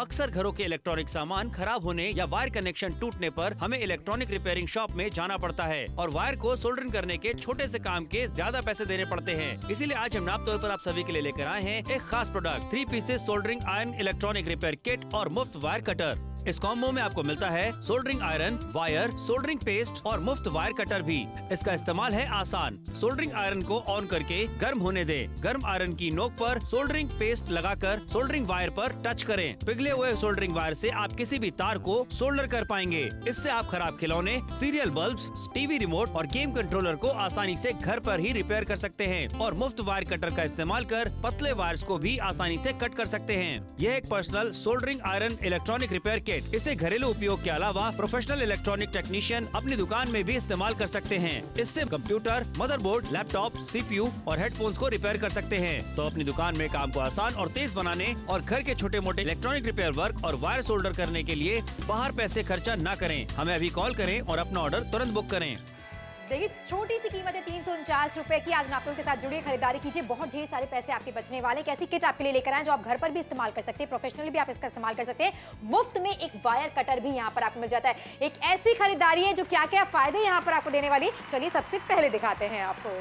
अक्सर घरों के इलेक्ट्रॉनिक सामान खराब होने या वायर कनेक्शन टूटने पर हमें इलेक्ट्रॉनिक रिपेयरिंग शॉप में जाना पड़ता है और वायर को सोल्डरिंग करने के छोटे से काम के ज्यादा पैसे देने पड़ते हैं। इसीलिए आज हम नाप तौर पर आप सभी के लिए लेकर आए हैं एक खास product 3 pieces soldering iron electronic repair kit और मुफ्त वायर कटर। इस कॉम्बो में आपको मिलता है soldering iron, wire, soldering paste और मुफ्त वायर कटर भी। इसका इस्तेमाल है आसान। सोल्डरिंग आयरन को ऑन करके गर्म होने दें। गर्म आयरन की नोक पर सोल्डरिंग पेस्ट लगाकर सोल्डरिंग वायर पर टच करें। पिघले हुए सोल्डरिंग वायर से आप किसी भी तार को सोल्डर कर पाएंगे। इससे आप खराब खिलौने, सीरियल बल्ब्स, टीवी रिमोट और गेम कंट्रोलर को आसानी से घर पर ही रिपेयर कर सकते हैं और मुफ्त वायर कटर का इस्तेमाल कर पतले वायर्स को भी आसानी से कट कर सकते हैं। यह एक personal soldering iron electronic repair kit. इसे घरेलू उपयोग के अलावा प्रोफेशनल इलेक्ट्रॉनिक टेक्नीशियन अपनी दुकान में भी इस्तेमाल कर सकते हैं। इससे कंप्यूटर, मदरबोर्ड, लैपटॉप, सीपीयू और हेडफोन्स को रिपेयर कर सकते हैं। तो अपनी दुकान में काम को आसान और तेज बनाने और घर के छोटे मोटे इलेक्ट्रॉनिक रिपेयर वर्क और वायर सोल्डर करने के लिए बाहर पैसे खर्चा न करें। हमें अभी कॉल करें और अपना ऑर्डर तुरंत बुक करें। देखिए, छोटी सी कीमत है 349 रुपए की। आज नापतोल के साथ जुड़िए, खरीदारी कीजिए, बहुत ढेर सारे पैसे आपके बचने वाले। एक ऐसी किट आपके लिए लेकर आए जो आप घर पर भी इस्तेमाल कर सकते हैं, प्रोफेशनली भी आप इसका इस्तेमाल कर सकते हैं। मुफ्त में एक वायर कटर भी यहाँ पर आपको मिल जाता है। एक ऐसी खरीदारी है जो क्या क्या फायदे यहाँ पर आपको देने वाली, चलिए सबसे पहले दिखाते हैं आपको।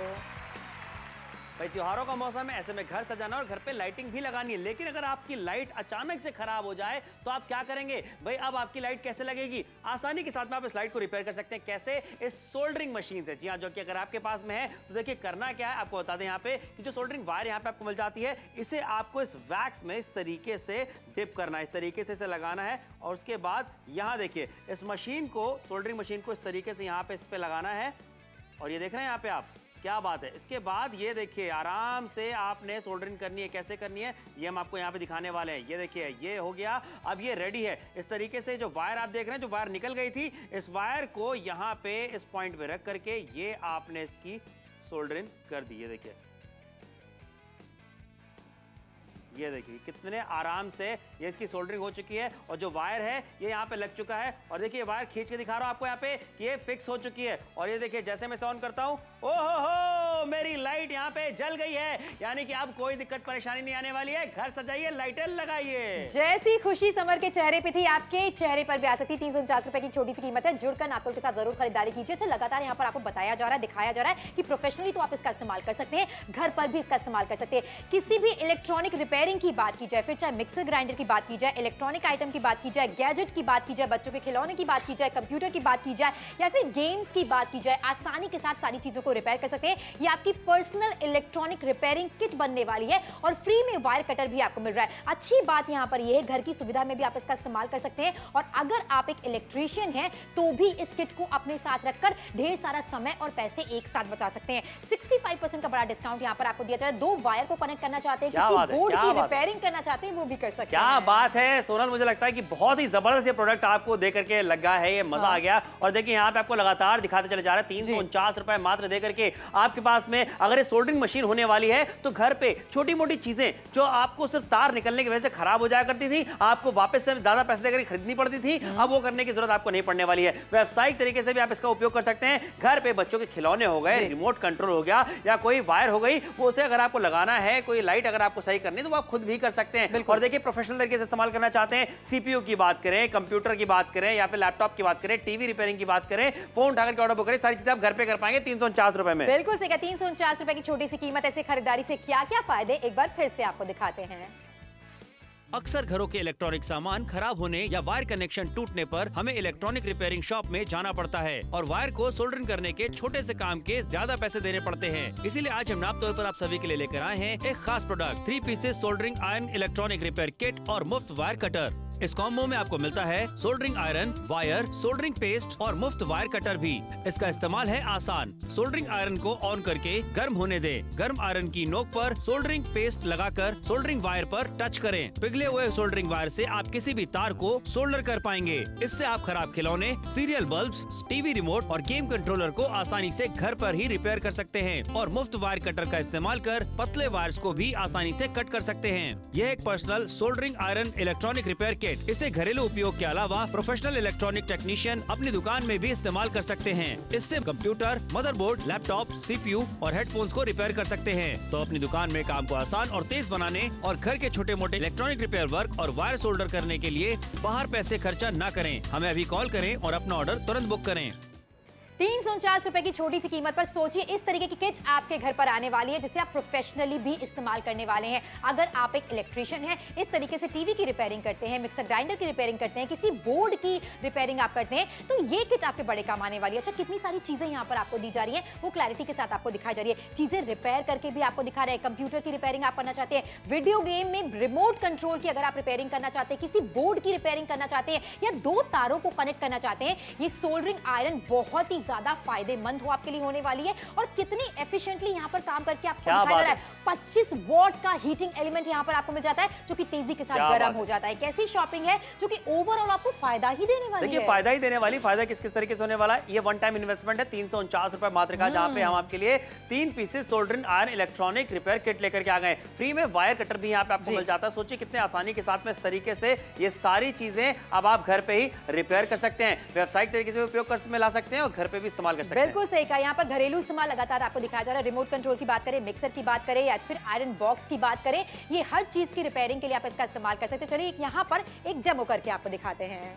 भाई त्योहारों का मौसम है, ऐसे में घर सजाना और घर पे लाइटिंग भी लगानी है। लेकिन अगर आपकी लाइट अचानक से खराब हो जाए तो आप क्या करेंगे? भाई अब आपकी लाइट कैसे लगेगी? आसानी के साथ में आप इस लाइट को रिपेयर कर सकते हैं। कैसे? इस सोल्डरिंग मशीन से। जी हाँ, जो कि अगर आपके पास में है तो देखिए करना क्या है, आपको बता दें यहाँ पे कि जो सोल्डरिंग वायर यहाँ पे आपको मिल जाती है, इसे आपको इस वैक्स में इस तरीके से डिप करना है, इस तरीके से इसे लगाना है और उसके बाद यहाँ देखिए इस मशीन को, सोल्डरिंग मशीन को इस तरीके से यहाँ पे इस पे लगाना है और ये देख रहे हैं यहाँ पे आप, क्या बात है। इसके बाद ये देखिए आराम से आपने सोल्डरिंग करनी है। कैसे करनी है ये हम आपको यहाँ पे दिखाने वाले हैं। ये देखिए ये हो गया, अब ये रेडी है। इस तरीके से जो वायर आप देख रहे हैं, जो वायर निकल गई थी, इस वायर को यहाँ पे इस पॉइंट पे रख करके ये आपने इसकी सोल्डरिंग कर दी। ये देखिए, ये देखिए कितने आराम से ये इसकी सोल्डरिंग हो चुकी है और जो वायर है ये यहाँ पे लग चुका है। और देखिए वायर खींच के दिखा रहा हूँ आपको यहाँ पे कि ये फिक्स हो चुकी है। और ये देखिए जैसे मैं इसे ऑन करता हूँ, ओहो मेरी लाइट यहाँ पे जल गई है। यानी कि अब कोई दिक्कत परेशानी नहीं आने वाली है। घर सजाइए, लाइटें लगाइए। जैसी खुशी समर के चेहरे पे थी, आपके चेहरे पर भी आ सकती है। 349 रुपए की छोटी सी कीमत है। जुड़कर नापतोल के साथ जरूर खरीदारी कीजिए। अच्छा, लगातार यहाँ पर आपको बताया जा रहा है, दिखाया जा रहा है कि प्रोफेशनली तो आप इसका इस्तेमाल कर सकते हैं, घर पर भी इसका इस्तेमाल कर सकते हैं। किसी भी इलेक्ट्रॉनिक रिपेयरिंग की बात की जाए, फिर चाहे मिक्सर ग्राइंडर की बात की जाए, इलेक्ट्रॉनिक आइटम की बात की जाए, गैजेट की बात की जाए, बच्चों के खिलौने की बात की जाए, कंप्यूटर की बात की जाए या फिर गेम्स की बात की जाए, आसानी के साथ सारी चीजों को रिपेयर कर सकते हैं। ये आपकी पर्सनल इलेक्ट्रॉनिक रिपेयरिंग किट बनने वाली है और फ्री में वायर कटर भी आपको मिल रहा है। अच्छी बात यहां पर यह है, घर की सुविधा में भी आप इसका इस्तेमाल कर सकते हैं। और अगर आप एक इलेक्ट्रीशियन हैं तो भी इस किट को अपने साथ रखकर ढेर सारा समय और पैसे एक साथ बचा सकते हैं। 65% का बड़ा डिस्काउंट यहां पर आपको दिया जा रहा है। 2 वायर को कनेक्ट करना चाहते हैं, किसी बोर्ड की रिपेयरिंग करना चाहते हैं, वो भी कर सकते हैं। क्या बात है सोनल, मुझे लगता है कि बहुत ही जबरदस्त ये प्रोडक्ट आपको दे करके लगा है, ये मजा आ गया। और देखिए यहाँ पे आपको लगातार दिखाते चले जा रहे हैं 349 रुपए मात्र दे करके आपके पास में अगर ये सोल्डरिंग मशीन होने वाली है तो घर पे छोटी मोटी चीजें जो आपको सिर्फ तार निकलने की वजह से खराब हो जाया करती थी, आपको वापस से ज्यादा पैसे देकर खरीदनी पड़ती थी, अब वो करने की जरूरत आपको नहीं पड़ने वाली है। व्यावसायिक तरीके से भी आप इसका उपयोग कर सकते हैं। घर पे बच्चों के खिलौने हो गए, रिमोट कंट्रोल हो गया या कोई वायर हो गई, वो उसे अगर आपको लगाना है, कोई लाइट अगर आपको सही करनी है तो वो आप खुद भी कर सकते हैं। और देखिए प्रोफेशनल तरीके से इस्तेमाल करना चाहते हैं, सीपीयू की बात करें, कंप्यूटर की बात करें या फिर लैपटॉप की बात करें, टीवी रिपेयरिंग की बात करें, फोन उठाकर के ऑर्डर बुक करें, सारी चीजें आप घर पे कर पाएंगे 349 रुपए में। बिल्कुल सही, 349 रुपए की छोटी सी कीमत। ऐसे खरीदारी से क्या क्या फायदे एक बार फिर से आपको दिखाते हैं। अक्सर घरों के इलेक्ट्रॉनिक सामान खराब होने या वायर कनेक्शन टूटने पर हमें इलेक्ट्रॉनिक रिपेयरिंग शॉप में जाना पड़ता है और वायर को सोल्डरिंग करने के छोटे से काम के ज्यादा पैसे देने पड़ते हैं। इसीलिए आज हम नाप तौर पर आप सभी के लिए लेकर आए हैं एक खास product 3 pieces soldering iron electronic repair kit और मुफ्त वायर कटर। इस कॉम्बो में आपको मिलता है soldering iron, wire, soldering paste और मुफ्त वायर कटर भी। इसका इस्तेमाल है आसान। सोल्डरिंग आयरन को ऑन करके गर्म होने दें। गर्म आयरन की नोक पर सोल्डरिंग पेस्ट लगाकर सोल्डरिंग वायर पर टच करें। पिघले हुए सोल्डरिंग वायर से आप किसी भी तार को सोल्डर कर पाएंगे। इससे आप खराब खिलौने, सीरियल बल्ब्स, टीवी रिमोट और गेम कंट्रोलर को आसानी से घर पर ही रिपेयर कर सकते हैं और मुफ्त वायर कटर का इस्तेमाल कर पतले वायर्स को भी आसानी से कट कर सकते हैं। यह एक personal soldering iron electronic repair kit. इसे घरेलू उपयोग के अलावा प्रोफेशनल इलेक्ट्रॉनिक टेक्नीशियन अपनी दुकान में भी इस्तेमाल कर सकते हैं। इससे कंप्यूटर, मदरबोर्ड, लैपटॉप, CPU और हेडफोन्स को रिपेयर कर सकते हैं। तो अपनी दुकान में काम को आसान और तेज बनाने और घर के छोटे मोटे इलेक्ट्रॉनिक रिपेयर वर्क और वायर सोल्डर करने के लिए बाहर पैसे खर्चा न करें। हमें अभी कॉल करें और अपना ऑर्डर तुरंत बुक करें। 349 रुपए की छोटी सी कीमत पर सोचिए, इस तरीके की किट आपके घर पर आने वाली है जिसे आप प्रोफेशनली भी इस्तेमाल करने वाले हैं। अगर आप एक इलेक्ट्रिशियन हैं, इस तरीके से टीवी की रिपेयरिंग करते हैं, मिक्सर ग्राइंडर की रिपेयरिंग करते हैं, किसी बोर्ड की रिपेयरिंग आप करते हैं, तो ये किट आपके बड़े काम आने वाली है। अच्छा, कितनी सारी चीजें यहाँ पर आपको दी जा रही है, वो क्लैरिटी के साथ आपको दिखाई जा रही है। चीजें रिपेयर करके भी आपको दिखा रहे हैं। कंप्यूटर की रिपेयरिंग आप करना चाहते हैं, वीडियो गेम में रिमोट कंट्रोल की अगर आप रिपेयरिंग करना चाहते हैं, किसी बोर्ड की रिपेयरिंग करना चाहते हैं या 2 तारों को कनेक्ट करना चाहते हैं, ये सोल्डरिंग आयरन बहुत ही ज्यादा फायदेमंद हो आपके लिए होने वाली है। और कितनी एफिशिएंटली यहां पर काम करके आपको दिखाया जा रहा है। 25 वॉट का हीटिंग एलिमेंट यहां पर आपको मिल जाता है जो कि तेजी के साथ गर्म हो जाता है। कैसी शॉपिंग है जो कि ओवरऑल आपको फायदा ही देने वाली है। देखिए, फायदा ही देने वाली। फायदा किस किस तरीके से होने वाला है, ये वन टाइम इन्वेस्टमेंट है। 349 रुपए मात्र का, जहां पे हम आपके लिए 3 pieces soldering iron electronic repair kit लेकर के आ गए। फ्री में वायर कटर भी यहां पे आपको मिल जाता है। सोचिए कितने आसानी के साथ में इस तरीके से ये सारी चीजें अब आप घर पे ही रिपेयर कर सकते हैं। व्यावसायिक तरीके से उपयोग कर में ला सकते हैं और घर पे भी इस्तेमाल कर सकते हैं। बिल्कुल सही कहा। यहाँ पर घरेलू इस्तेमाल लगातार आपको दिखाया जा रहा है। रिमोट कंट्रोल की बात करें, मिक्सर की बात करें या फिर आयरन बॉक्स की बात करें, ये हर चीज की रिपेयरिंग के लिए आप इसका इस्तेमाल कर सकते हैं। चलिए यहाँ पर एक डेमो करके आपको दिखाते हैं।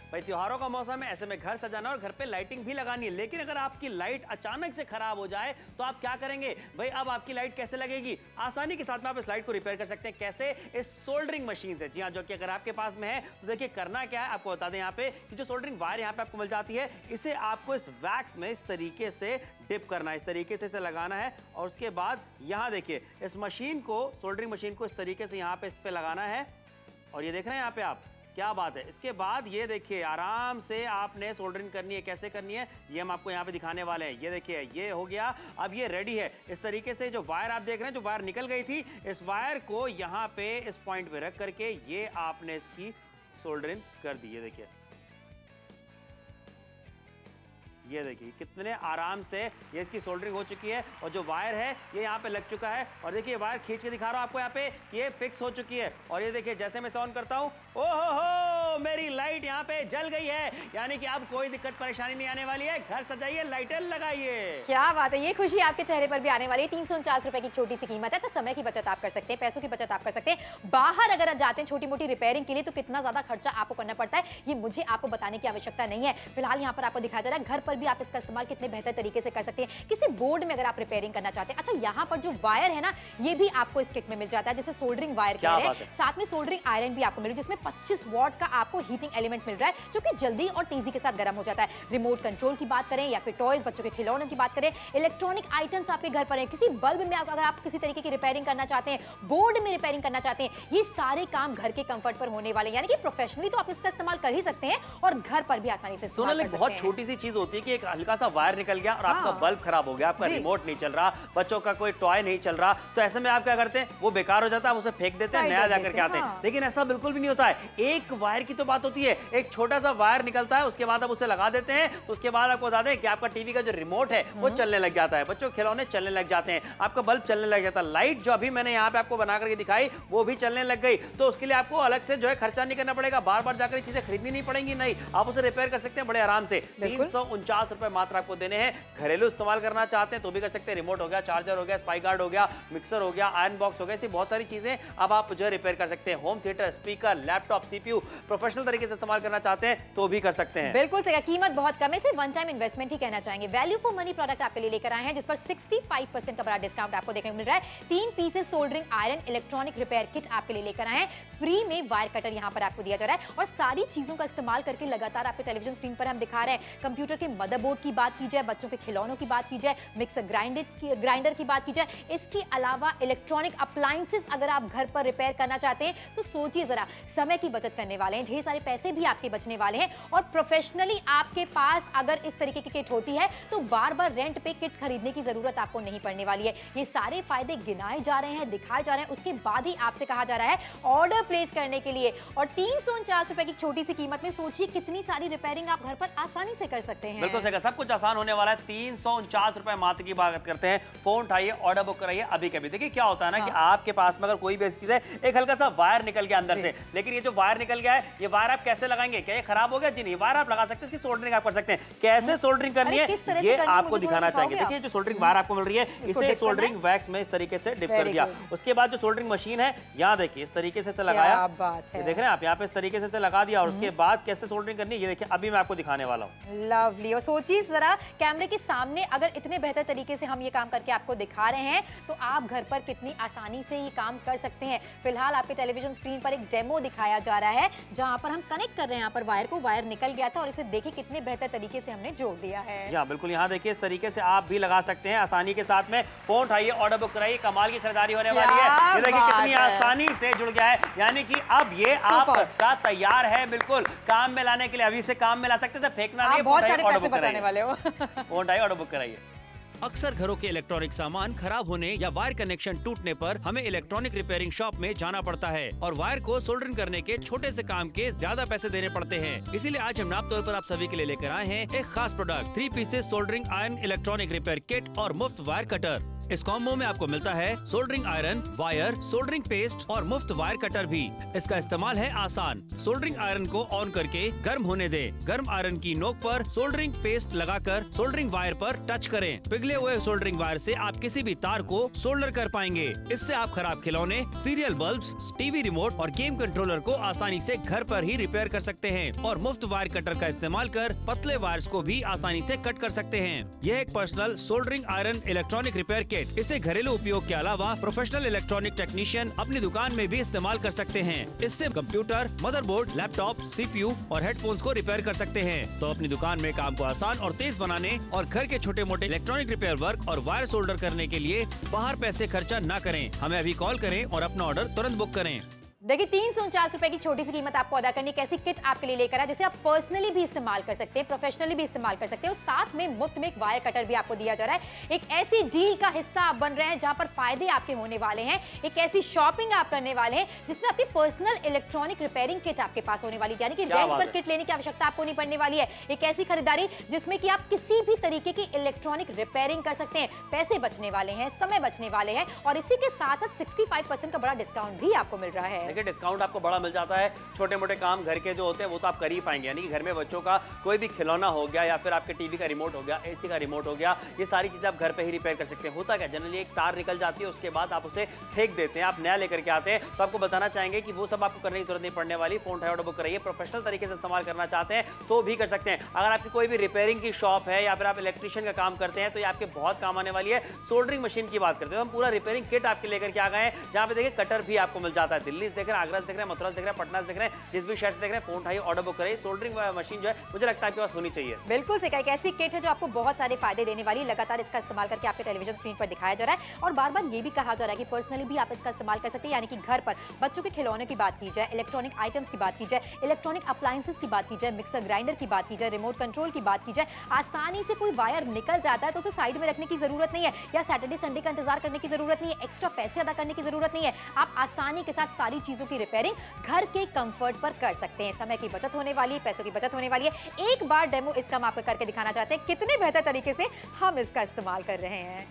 भाई, त्योहारों का मौसम है, ऐसे में घर सजाना और घर पे लाइटिंग भी लगानी है। लेकिन अगर आपकी लाइट अचानक से खराब हो जाए तो आप क्या करेंगे? भाई, अब आपकी लाइट कैसे लगेगी? आसानी के साथ में आप इस लाइट को रिपेयर कर सकते हैं। कैसे? इस सोल्डरिंग मशीन से। जी हाँ, जो कि अगर आपके पास में है तो देखिए करना क्या है, आपको बता दें यहाँ पे कि जो सोल्डरिंग वायर यहाँ पे आपको मिल जाती है, इसे आपको इस वैक्स में इस तरीके से डिप करना है, इस तरीके से इसे लगाना है। और उसके बाद यहाँ देखिए इस मशीन को, सोल्डरिंग मशीन को इस तरीके से यहाँ पे इस पे लगाना है। और ये देख रहे हैं यहाँ पे आप, क्या बात है। इसके बाद ये देखिए आराम से आपने सोल्डरिंग करनी है। कैसे करनी है ये हम आपको यहाँ पे दिखाने वाले हैं। ये देखिए ये हो गया, अब ये रेडी है। इस तरीके से जो वायर आप देख रहे हैं, जो वायर निकल गई थी, इस वायर को यहाँ पे इस पॉइंट पे रख करके ये आपने इसकी सोल्डरिंग कर दी। ये देखिए, ये देखिए कितने आराम से ये इसकी सोल्डरिंग हो चुकी है। और जो वायर है ये यहाँ पे लग चुका है। और देखिए वायर खींच के दिखा रहा हूँ आपको यहाँ पे कि ये फिक्स हो चुकी है। और ये देखिए जैसे मैं इसे ऑन करता हूँ, ओहो, मेरी लाइट यहाँ पे जल गई है। यानी कि अब कोई दिक्कत परेशानी नहीं आने वाली है। घर सजाइए, लाइटें लगाइए। क्या बात है, ये खुशी आपके चेहरे पर भी आने वाली है। 349 रुपए की छोटी सी कीमत है। अच्छा, समय की बचत आप कर सकते हैं, पैसों की बचत आप कर सकते हैं। बाहर अगर आप जाते हैं छोटी मोटी रिपेयरिंग के लिए तो कितना ज्यादा खर्चा आपको करना पड़ता है, ये मुझे आपको बताने की आवश्यकता नहीं है। फिलहाल यहाँ पर आपको दिखाया जा रहा है घर पर भी आप इसका इस्तेमाल कितने बेहतर तरीके से कर सकते हैं। किसी बोर्ड में अगर आप रिपेयरिंग करना चाहते हैं। अच्छा, यहाँ पर जो वायर है ना, ये भी आपको इस किट में मिल जाता है, जैसे सोल्डरिंग वायर कह रहे हैं। साथ में सोल्डरिंग आयरन भी आपको मिल रहा है जिसमें 25 वॉट का आपको हीटिंग एलिमेंट मिल रहा है जो कि जल्दी और तेजी के साथ गर्म हो जाता है। रिमोट कंट्रोल की बात करें या फिर टॉयज, बच्चों के खिलौनों की बात करें, इलेक्ट्रॉनिक आइटम्स आपके घर पर है, किसी बल्ब में अगर आप किसी तरीके की रिपेयरिंग करना चाहते हैं, बोर्ड में रिपेयरिंग करना चाहते हैं, ये सारे काम घर के कंफर्ट पर होने वाले हैं। यानी कि प्रोफेशनली तो आप इसका इस्तेमाल कर ही सकते हैं और घर पर भी आसानी से इस्तेमाल कर सकते हैं। बहुत छोटी सी चीज होती है कि एक हल्का सा वायर निकल गया और आपका बल्ब खराब हो गया, आपका रिमोट नहीं चल रहा, बच्चों का कोई टॉय नहीं चल रहा, तो ऐसे में आप क्या करते हैं, वो बेकार हो जाता है, आप उसे फेंक देते हैं, नया जाकर के आते हैं। लेकिन ऐसा बिल्कुल भी नहीं होता है। एक वायर की तो बात होती है, एक छोटा सा वायर निकलता है, उसके बाद आप उसे लगा देते हैं, तो उसके बाद आपको बता दें कि आपका टीवी का जो रिमोट है वो चलने लग जाता है, बच्चों के खिलौने चलने लग जाते हैं, आपका बल्ब चलने लग जाता है, लाइट जो अभी मैंने यहाँ पे आपको बना करके दिखाई वो भी चलने लग गई। तो उसके लिए आपको अलग से जो है खर्चा नहीं करना पड़ेगा, बार बार जाकर चीजें खरीदनी नहीं पड़ेंगी, नहीं, आप उसे रिपेयर कर सकते हैं बड़े आराम से। 349 रुपए मात्र आपको देने हैं। घरेलू इस्तेमाल करना चाहते हैं तो भी कर सकते हैं। रिमोट हो गया, चार्जर हो गया, स्पाई गार्ड हो गया, मिक्सर हो गया, आयरन बॉक्स हो गया, ऐसी बहुत सारी चीजें अब आप जो है रिपेयर कर सकते हैं। Home theatre, speaker, laptop, CPU professional तरीके से इस्तेमाल करना चाहते हैं तो भी कर सकते हैं। बिल्कुल सही, कीमत बहुत कम है, सिर्फ वन टाइम इन्वेस्टमेंट ही कहना चाहेंगे। वैल्यू फॉर मनी प्रोडक्ट आपके लिए लेकर आए हैं जिस पर 65% का बड़ा डिस्काउंट आपको देखने को मिल रहा है। 3 pieces soldering iron electronic repair kit आपके लिए लेकर आए हैं। फ्री में वायर कटर यहां पर आपको दिया जा रहा है और सारी चीजों का इस्तेमाल करके लगातार आपके टेलीविजन स्क्रीन पर हम दिखा रहे हैं। कंप्यूटर के मदरबोर्ड की बात की जाए, बच्चों के खिलौनों की बात की जाए, मिक्सर ग्राइंडर की बात की जाए, इसके अलावा इलेक्ट्रॉनिक अप्लायंसेस अगर आप घर पर रिपेयर करना चाहते हैं तो सोचिए जरा, समय की बचत करने वाले हैं। ढेर सारे पैसे भी आपके बचने वाले हैं। और प्रोफेशनली आपके पास अगर इस तरीके की किट होती है तो बार बार रेंट पे किट खरीदने की जरूरत आपको नहीं पड़ने वाली है। ये सारे फायदे गिनाए जा रहे हैं, दिखाए जा रहे हैं, उसके बाद ही आपसे कहा जा रहा है ऑर्डर प्लेस करने के लिए। और 349 रुपए की छोटी सी कीमत में सोचिए कितनी सारी रिपेयरिंग आप घर पर आसानी से कर सकते हैं। बिल्कुल सही, सब कुछ आसान होने वाला है। 349 रुपए मात्र की बात करते हैं। फोन उठाइए, ऑर्डर बुक कराइए अभी कभी। देखिए क्या होता है ना कि आपके पास में अगर कोई भी ऐसी चीज है, एक हल्का सा वायर निकल गया अंदर से, लेकिन ये जो वायर निकल गया है, ये वायर आप कैसे लगाएंगे? क्या ये खराब हो गया? जी नहीं, वायर आप लगा सकते हैं, इसकी सोल्डरिंग आप कर सकते हैं। कैसे सोल्डरिंग करनी है ये आपको दिखाना चाहेंगे। देखिए जो सोल्डरिंग वायर आपको मिल रही है, इसे सोल्डरिंग वैक्स में इस तरीके से डिप कर दिया। उसके बाद जो सोल्डरिंग मशीन है, यहाँ देखिए इस तरीके से लगाया, ये देख रहे हैं आप, यहाँ पे इस तरीके से लगा दिया। और उसके बाद कैसे सोल्डरिंग करनी है ये देखिए अभी मैं आपको दिखाने वाला हूँ। लवली। और सोचिए जरा कैमरे के सामने अगर इतने बेहतर तरीके से हम ये काम करके आपको दिखा रहे हैं तो आप घर पर कितनी आसानी से ये काम कर सकते हैं। फिलहाल आपके टेलीविजन स्क्रीन पर एक डेमो दिखाया जा रहा है जहां पर हम कनेक्ट कर रहे हैं यहाँ पर वायर को। वायर निकल गया था और इसे देखिए कितने बेहतर तरीके से हमने जोड़ दिया है। जी हाँ बिल्कुल, यहाँ देखिए इस तरीके से आप भी लगा सकते हैं आसानी के साथ में। फोन उठाइए, ऑर्डर बुक कराइए, कमाल की खरीदारी होने वाली है। ये देखिए कितनी आसानी से जुड़ गया है, यानी कि अब ये आपका तैयार है बिल्कुल काम में लाने के लिए। अभी से काम में ला सकते थे, फेंकना नहीं। बहुत सारे पैसे बचाने वाले हो। फोन उठाइए, ऑर्डर बुक कराइए। अक्सर घरों के इलेक्ट्रॉनिक सामान खराब होने या वायर कनेक्शन टूटने पर हमें इलेक्ट्रॉनिक रिपेयरिंग शॉप में जाना पड़ता है और वायर को सोल्डरिंग करने के छोटे से काम के ज्यादा पैसे देने पड़ते हैं। इसीलिए आज हम नाप तौर पर आप सभी के लिए लेकर आए हैं एक खास product, 3 pieces soldering iron electronic repair kit और मुफ्त वायर कटर। इस कॉम्बो में आपको मिलता है soldering iron, wire, soldering paste और मुफ्त वायर कटर भी। इसका इस्तेमाल है आसान। सोल्डरिंग आयरन को ऑन करके गर्म होने दें। गर्म आयरन की नोक पर सोल्डरिंग पेस्ट लगाकर सोल्डरिंग वायर पर टच करें। पिघले हुए सोल्डरिंग वायर से आप किसी भी तार को सोल्डर कर पाएंगे। इससे आप खराब खिलौने, सीरियल बल्ब्स, टीवी रिमोट और गेम कंट्रोलर को आसानी से घर पर ही रिपेयर कर सकते हैं। और मुफ्त वायर कटर का इस्तेमाल कर पतले वायर्स को भी आसानी से कट कर सकते हैं। यह एक personal soldering iron electronic repair kit. इसे घरेलू उपयोग के अलावा प्रोफेशनल इलेक्ट्रॉनिक टेक्नीशियन अपनी दुकान में भी इस्तेमाल कर सकते हैं। इससे कंप्यूटर, मदरबोर्ड, लैपटॉप, सीपीयू और हेडफोन्स को रिपेयर कर सकते हैं। तो अपनी दुकान में काम को आसान और तेज बनाने और घर के छोटे मोटे इलेक्ट्रॉनिक रिपेयर वर्क और वायर सोल्डर करने के लिए बाहर पैसे खर्चा न करें। हमें अभी कॉल करें और अपना ऑर्डर तुरंत बुक करें। देखिए 349 रुपए की छोटी सी कीमत आपको अदा करनी, कैसी किट आपके लिए लेकर आया जिसे आप पर्सनली भी इस्तेमाल कर सकते हैं, प्रोफेशनली भी इस्तेमाल कर सकते हैं। और साथ में मुफ्त में एक वायर कटर भी आपको दिया जा रहा है। एक ऐसी डील का हिस्सा आप बन रहे हैं जहां पर फायदे आपके होने वाले हैं। एक ऐसी शॉपिंग आप करने वाले हैं जिसमें आपकी पर्सनल इलेक्ट्रॉनिक रिपेयरिंग किट आपके पास होने वाली है, यानी कि रेंट पर किट लेने की आवश्यकता आपको नहीं पड़ने वाली है। एक ऐसी खरीदारी जिसमें कि आप किसी भी तरीके की इलेक्ट्रॉनिक रिपेयरिंग कर सकते हैं। पैसे बचने वाले हैं, समय बचने वाले हैं और इसी के साथ 65% का बड़ा डिस्काउंट भी आपको मिल रहा है। देखिए डिस्काउंट आपको बड़ा मिल जाता है। छोटे मोटे काम घर के जो होते हैं वो तो आप कर ही पाएंगे, यानी कि घर में बच्चों का कोई भी खिलौना हो गया या फिर आपके टीवी का रिमोट हो गया, एसी का रिमोट हो गया, ये सारी चीजें आप घर पे ही रिपेयर कर सकते हैं। होता क्या जनरली एक तार निकल जाती है, उसके बाद आप उसे फेंक देते हैं, आप नया लेकर के आते हैं। तो आपको बताना चाहेंगे कि वो सब आपको करने की जरूरत नहीं पड़ने वाली। फोन उठाइए, ऑर्डर बुक कराइए। प्रोफेशनल तरीके से इस्तेमाल करना चाहते हैं तो भी कर सकते हैं। अगर आपकी कोई भी रिपेयरिंग की शॉप है या फिर आप इलेक्ट्रिशियन का काम करते हैं तो ये आपके बहुत काम आने वाली है। सोल्डरिंग मशीन की बात करते हैं तो हम पूरा रिपेयरिंग किट आपके लेकर के आ गए हैं, जहां पे देखिए कटर भी आपको मिल जाता है। दिल्ली से देख रहे हैं, आगरा से देख रहे हैं, मथुरा से देख रहे हैं, पटना से देख रहे हैं, जिस भी शहर से देख रहे हैं, फोन उठाइए, ऑर्डर बुक करिए। सोल्डरिंग मशीन जो है मुझे लगता है आपके पास होनी चाहिए। बिल्कुल सही, एक ऐसी किट है जो आपको बहुत सारे फायदे देने वाली है। लगातार इसका इस्तेमाल करके आपके टेलीविजन स्क्रीन पर दिखाया जा रहा है और बार बार ये भी कहा जा रहा है कि पर्सनली भी आप इसका इस्तेमाल कर सकते हैं, यानी कि घर पर बच्चों के खिलौने की बात की जाए, इलेक्ट्रॉनिक आइटम्स की बात की जाए, इलेक्ट्रॉनिक अप्लायंसेस की बात की जाए, मिक्सर ग्राइंडर की बात की जाए, रिमोट कंट्रोल की बात की जाए। आसानी से कोई वायर निकल जाता है तो उसे साइड में रखने की जरूरत नहीं है या सैटरडे संडे का इंतजार करने की जरूरत नहीं है, एक्स्ट्रा पैसे अदा करने की जरूरत नहीं है। आप आसानी के साथ सारी चीजों की रिपेयरिंग घर के कंफर्ट पर कर सकते हैं। समय की बचत होने वाली है, पैसों की बचत होने वाली है। एक बार डेमो इसका हम आपको करके दिखाना चाहते हैं कितने बेहतर तरीके से हम इसका इस्तेमाल कर रहे हैं।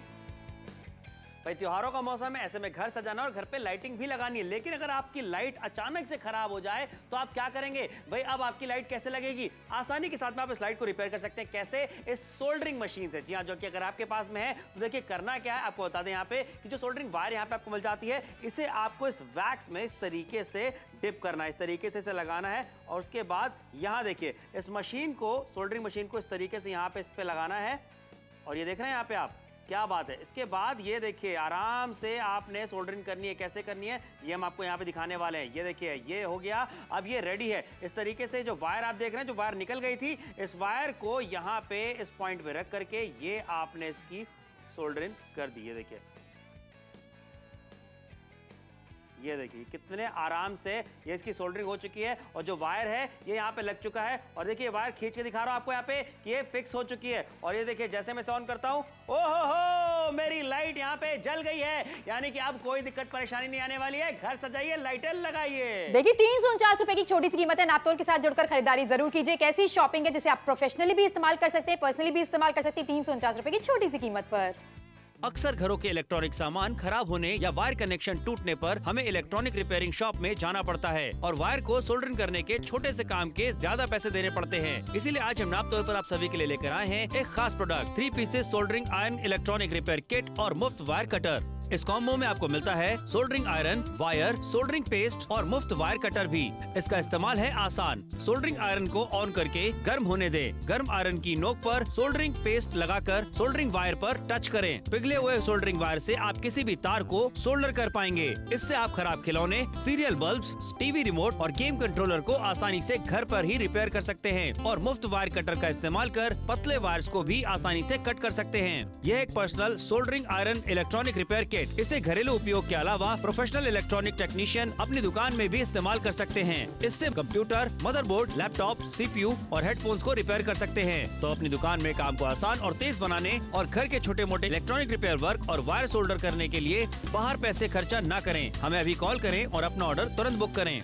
भाई त्योहारों का मौसम है, ऐसे में घर सजाना और घर पे लाइटिंग भी लगानी है, लेकिन अगर आपकी लाइट अचानक से खराब हो जाए तो आप क्या करेंगे? भाई अब आपकी लाइट कैसे लगेगी? आसानी के साथ में आप इस लाइट को रिपेयर कर सकते हैं। कैसे? इस सोल्डरिंग मशीन से। जी हाँ, जो कि अगर आपके पास में है तो देखिए करना क्या है आपको बता दें। यहाँ पे कि जो सोल्डरिंग वायर यहाँ पे आपको मिल जाती है, इसे आपको इस वैक्स में इस तरीके से डिप करना है, इस तरीके से इसे लगाना है और उसके बाद यहाँ देखिए इस मशीन को, सोल्डरिंग मशीन को इस तरीके से यहाँ पे इस पे लगाना है और ये देख रहे हैं यहाँ पे आप, क्या बात है। इसके बाद ये देखिए आराम से आपने सोल्डरिंग करनी है। कैसे करनी है ये हम आपको यहाँ पे दिखाने वाले हैं। ये देखिए ये हो गया, अब ये रेडी है। इस तरीके से जो वायर आप देख रहे हैं, जो वायर निकल गई थी, इस वायर को यहाँ पे इस पॉइंट पे रख करके ये आपने इसकी सोल्डरिंग कर दी है। देखिए ये देखिए कितने आराम से ये इसकी सोल्डरिंग हो चुकी है और जो वायर है ये यहाँ पे लग चुका है और देखिए वायर खींच के दिखा रहा हूँ आपको यहाँ पे कि ये फिक्स हो चुकी है और ये देखिए जैसे मैं इसे ऑन करता हूँ, ओहो मेरी लाइट यहाँ पे जल गई है, यानी कि अब कोई दिक्कत परेशानी नहीं आने वाली है। घर सजाइए, लाइटें लगाइए। देखिए 349 रुपए की छोटी सी कीमत है। नापतोल के साथ जुड़कर खरीदारी जरूर कीजिए। कैसी शॉपिंग है जिसे आप प्रोफेशनली भी इस्तेमाल कर सकते हैं, पर्सनली भी इस्तेमाल कर सकते हैं 349 रुपए की छोटी सी कीमत पर। अक्सर घरों के इलेक्ट्रॉनिक सामान खराब होने या वायर कनेक्शन टूटने पर हमें इलेक्ट्रॉनिक रिपेयरिंग शॉप में जाना पड़ता है और वायर को सोल्डरिंग करने के छोटे से काम के ज्यादा पैसे देने पड़ते हैं। इसीलिए आज हम नाप तौर पर आप सभी के लिए लेकर आए हैं एक खास product 3 pieces soldering iron electronic repair kit और मुफ्त वायर कटर। इस कॉम्बो में आपको मिलता है soldering iron, wire, soldering paste और मुफ्त वायर कटर भी। इसका इस्तेमाल है आसान। सोल्डरिंग आयरन को ऑन करके गर्म होने दे। गर्म आयरन की नोक पर सोल्डरिंग पेस्ट लगाकर सोल्डरिंग वायर पर टच करें। पिघले हुए सोल्डरिंग वायर से आप किसी भी तार को सोल्डर कर पाएंगे। इससे आप खराब खिलौने, सीरियल बल्ब्स, टीवी रिमोट और गेम कंट्रोलर को आसानी से घर पर ही रिपेयर कर सकते हैं और मुफ्त वायर कटर का इस्तेमाल कर पतले वायर्स को भी आसानी से कट कर सकते हैं। यह एक personal soldering iron electronic repair kit. इसे घरेलू उपयोग के अलावा प्रोफेशनल इलेक्ट्रॉनिक टेक्नीशियन अपनी दुकान में भी इस्तेमाल कर सकते हैं। इससे कंप्यूटर, मदरबोर्ड, लैपटॉप, सीपीयू और हेडफोन्स को रिपेयर कर सकते हैं। तो अपनी दुकान में काम को आसान और तेज बनाने और घर के छोटे मोटे इलेक्ट्रॉनिक रिपेयर वर्क और वायर सोल्डर करने के लिए बाहर पैसे खर्चा न करें। हमें अभी कॉल करें और अपना ऑर्डर तुरंत बुक करें।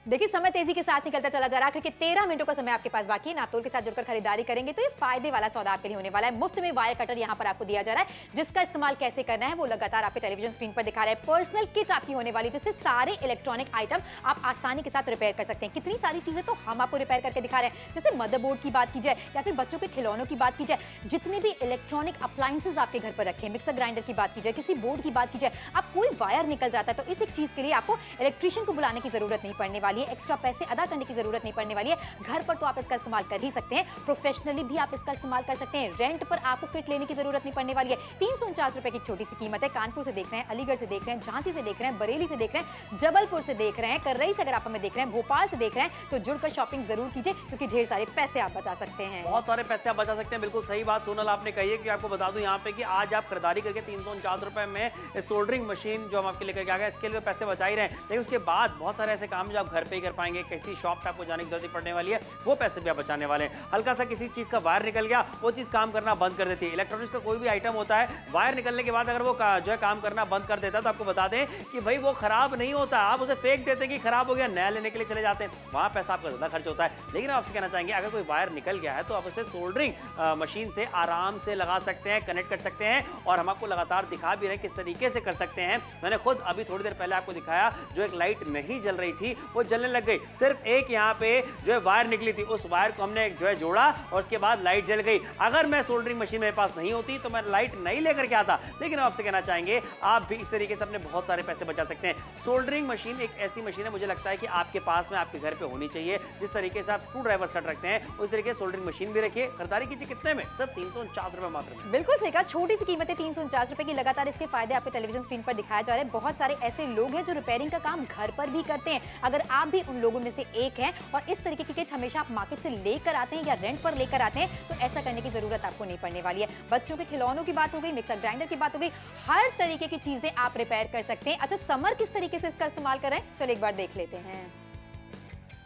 देखिए समय तेजी के साथ निकलता चला जा रहा है। क्योंकि 13 मिनटों का समय आपके पास बाकी है। नापतोल के साथ जुड़कर खरीदारी करेंगे तो ये फायदे वाला सौदा आपके लिए होने वाला है। मुफ्त में वायर कटर यहाँ पर आपको दिया जा रहा है, जिसका इस्तेमाल कैसे करना है वो लगातार आपके टेलीविजन स्क्रीन पर दिखा रहा है। पर्सनल किट आपकी होने वाली, जिससे सारे इलेक्ट्रॉनिक आइटम आप आसानी के साथ रिपेयर कर सकते हैं। कितनी सारी चीजें तो हम आपको रिपेयर करके दिखा रहे हैं। जैसे मदरबोर्ड की बात की जाए या फिर बच्चों के खिलौनों की बात की जाए, जितने भी इलेक्ट्रॉनिक अप्लायंसेज आपके घर पर रखे, मिक्सर ग्राइंडर की बात की जाए, किसी बोर्ड की बात की जाए, अब कोई वायर निकल जाता है तो इस एक चीज के लिए आपको इलेक्ट्रीशियन को बुलाने की जरूरत नहीं पड़ने वाली है। एक्स्ट्रा पैसे अदा करने की जरूरत नहीं पड़ने वाली है। घर पर तो आप इसका इस्तेमाल कर ही सकते हैं, प्रोफेशनली भी आप इसका इस्तेमाल कर सकते हैं। रेंट पर आपको किट लेने की जरूरत नहीं पड़ने वाली है। 349 रुपए की छोटी सी कीमत है। कानपुर से देख रहे हैं, अलीगढ़ से देख रहे हैं, झांसी से देख रहे हैं, बरेली से देख रहे हैं, जबलपुर से देख रहे हैं, कर्रई से अगर आप हमें देख रहे हैं, भोपाल से देख रहे हैं, तो जुड़कर शॉपिंग जरूर कीजिए क्योंकि ढेर सारे पैसे आप बचा सकते हैं। बहुत सारे पैसे आप बचा सकते हैं। बिल्कुल सही बात सोनल आपने कही है कि आपको बता दूं यहाँ पे कि आज आप खरीदारी करके 349 रुपए में सोल्डरिंग मशीन जो हम आपके लेकर के आ गए, इसके लिए तो पैसे बचा ही रहे हैं, लेकिन उसके बाद बहुत सारे ऐसे काम जो आप घर पे ही कर पाएंगे, किसी शॉप पे आपको जाने की जरूरत पड़ने वाली है, वो पैसे भी आप बचाने वाले हैं। हल्का सा किसी चीज का वायर निकल गया, वो चीज काम करना बंद कर देती है। इलेक्ट्रॉनिक्स का कोई भी आइटम होता है, वायर निकलने के बाद अगर वो जो है काम करना बंद कर देता है तो आपको बता दें कि भाई वो खराब नहीं होता, आप उसे फेंक देते हैं कि खराब हो गया, नया लेने के लिए चले जाते हैं, वहां पैसा आपका ज्यादा खर्च होता है। लेकिन आपसे कहना चाहेंगे अगर कोई वायर निकल गया है तो आप उसे सोल्डरिंग मशीन से आराम से लगा सकते हैं, कनेक्ट कर सकते हैं और हम आपको लगातार दिखा भी रहे हैं किस तरीके से कर सकते हैं। मैंने खुद अभी थोड़ी देर पहले आपको दिखाया, जो एक लाइट नहीं जल रही थी वो जलने लग गई। सिर्फ एक यहाँ पे जो है वायर निकली थी, उस वायर को हमने जो है जोड़ा और उसके बाद लाइट जल गई। अगर मैं सोल्डरिंग मशीन मेरे पास नहीं होती तो मैं लाइट नहीं लेकर के आता। लेकिन आपसे कहना चाहेंगे आप भी इस तरीके से अपने बहुत सारे पैसे बचा सकते हैं। सोल्डरिंग मशीन एक ऐसी मशीन है, मुझे लगता है कि आपके पास में आपके घर पे होनी चाहिए। जिस तरीके से आप स्क्रू ड्राइवर सेट रखते हैं उस तरीके से सोल्डरिंग मशीन भी रखिए। खरीदारी कीजिए कितने में? सिर्फ 349 रुपए मात्र में। बिल्कुल सही कहा, छोटी सी कीमत है 349 रुपए की। लगातार इसके फायदे आपके टेलीविजन स्क्रीन पर दिखाया जा रहा है। बहुत सारे ऐसे लोग हैं जो रिपेयरिंग का काम घर पर भी करते हैं। अगर आप भी उन लोगों में से एक हैं और इस तरीके की किट हमेशा आप मार्केट से लेकर आते हैं या रेंट पर लेकर आते हैं, तो ऐसा करने की जरूरत आपको नहीं पड़ने वाली है। बच्चों के खिलौनों की बात हो गई, मिक्सर ग्राइंडर की बात हो गई, हर तरीके की चीजें आप रिपेयर कर सकते हैं। अच्छा, समर किस तरीके से इसका इस्तेमाल कर रहे हैं, चलिए एक बार देख लेते हैं।